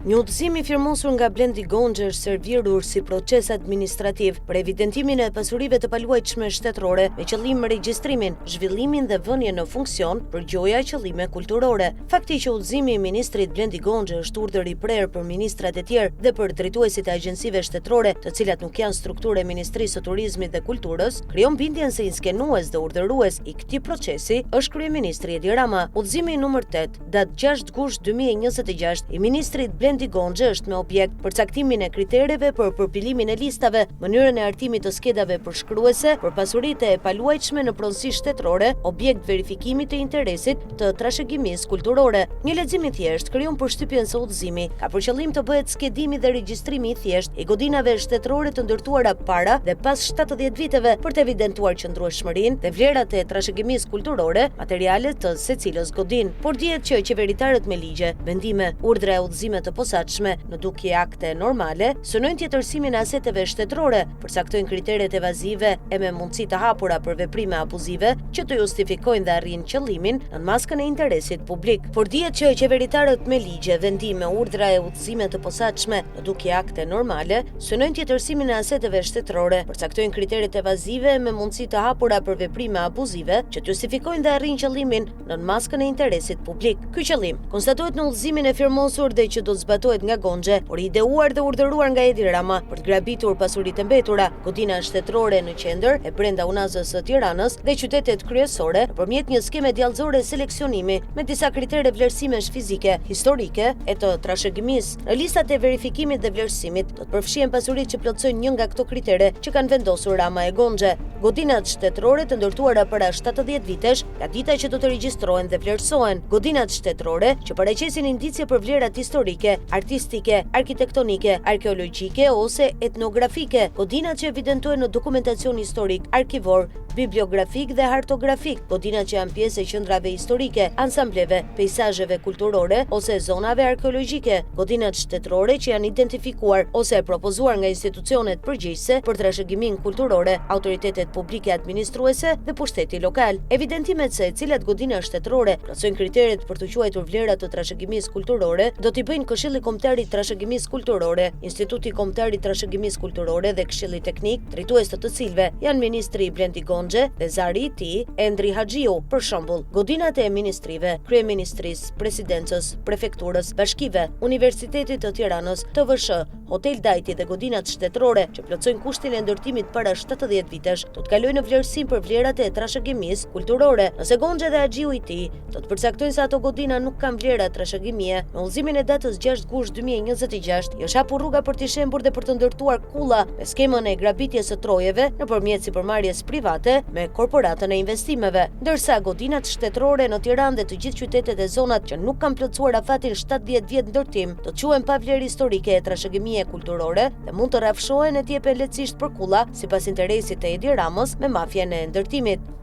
Një udhëzim i firmosur nga Blendi Gonxha është servirur si proces administrativ për evidentimin e pasurive të paluajtshme shtetërore me qëllim regjistrimin, zhvillimin dhe vënien në funksion për gjoja qëllime kulturore. Fakti që udhëzimi i ministrit Blendi Gonxha është urdhër i prerë për ministrat e tjerë dhe për drejtuesit e agjencive shtetërore, të cilat nuk janë strukturë e Ministrisë së Turizmit dhe Kulturës, krijon bindjen se inskenues dhe urdhërues i këtij procesi është kryeministri Edi Rama. Udhëzimi numër 8, datë 6 gusht 2026 i ministrit Blendi Gonxha është me objekt përcaktimin e kritereve për përpilimin e listave, mënyrën e artimit të skedave përshkruese për pasuritë e paluajtshme në pronësi shtetërore, objekt verifikimit të interesit të trashëgimisë kulturore. Një lexim i thjeshtë krijon përshtypjen se udhëzimi ka për qëllim të bëhet skedimi dhe regjistrimi i thjeshtë i godinave shtetërore të ndërtuara para dhe pas 70 viteve për të evidentuar qëndrueshmërinë dhe vlerat e trashëgimisë kulturore, materialet të secilës godin. Por dihet që qeveritarët me ligje, vendime, urdhra e udhëzime të posaçme në dukje akte normale, synojnë tjetërsimin e aseteve shtetërore, përcaktojnë kriteret evazive e me mundësi të hapura për veprime abuzive që të justifikojnë dhe arrijnë qëllimin në maskën e interesit publik. Por dihet që qeveritarët me ligje, vendime, urdhra e udhëzime të posaçme në dukje akte normale, synojnë tjetërsimin e aseteve shtetërore, përcaktojnë kriteret evazive e me mundësi të hapura për veprime abuzive që të justifikojnë dhe arrijnë qëllimin në maskën e interesit publik. Ky qëllim konstatohet në udhëzimin e firmosur dhe që do të zbatohet nga Gonxha, por i ideuar dhe urdhëruar nga Edi Rama për të grabitur pasuritë e mbetura, godina shtetërore në qendër e brenda unazës së Tiranës dhe qytetet kryesore nëpërmjet një skeme djallëzore seleksionimi me disa kritere vlerësimesh fizike, historike e të trashëgimisë. Në listat e verifikimit dhe vlerësimit do të përfshihen pasuritë që plotësojnë një nga këto kritere që kanë vendosur Rama e Gonxha. Godinat shtetërore të ndërtuara para 70 vitesh, nga dita që do të regjistrohen dhe vlerësohen. Godinat shtetërore që paraqesin indicie për vlerat historike, artistike, arkitektonike, arkeologjike ose etnografike. Godinat që evidentojnë në dokumentacion historik, arkivor, bibliografik dhe hartografik. Godinat që janë pjesë e qendrave historike, ansambleve, peizazheve kulturore ose zonave arkeologjike. Godinat shtetërore që janë identifikuar ose propozuar nga institucionet përgjegjëse për trashëgiminë kulturore, autoritetet publike administruese dhe pushteti lokal. Evidentimet se cilat godina shtetërore plotësojnë kriteret për të quajtur vlerat të trashëgimisë kulturore do t'i bëjnë Këshilli Kombëtar i Trashëgimisë Kulturore, Instituti Kombëtar i Trashëgimisë Kulturore dhe Këshilli Teknik, drejtues të cilëve janë ministri Blendi Gonxha dhe zari i tij Endri Haxhiu. Për shembull, godinat e ministrive, kryeministrisë, presidencës, prefekturës, bashkive, Universitetit të Tiranës, TVSH, Hotel Dajti dhe godinat shtetërore që plotësojnë kushtin e ndërtimit para 70 vitesh do të kalojnë në vlerësim për vlerat e trashëgimisë kulturore. Nëse Gonxha dhe Haxhiu i tij do të përcaktojnë se ato godina nuk kanë vlera trashëgimie, në udhëzimin e datës 6 gusht 2026 është hapur rruga për të shembur dhe për të ndërtuar kulla me skemën e grabitjes së trojeve nëpërmjet sipërmarrjes private me korporatën e investimeve, ndërsa godinat shtetërore në Tiranë dhe të gjithë qytetet e zonat që nuk kanë plotësuar afatin 70 vjet ndërtim do të quhen pa vlerë historike e trashëgimie kulturore dhe mund të rrafshohen e të jepen lehtësisht për kulla sipas interesit të Edi Ramës me mafjen e ndërtimit.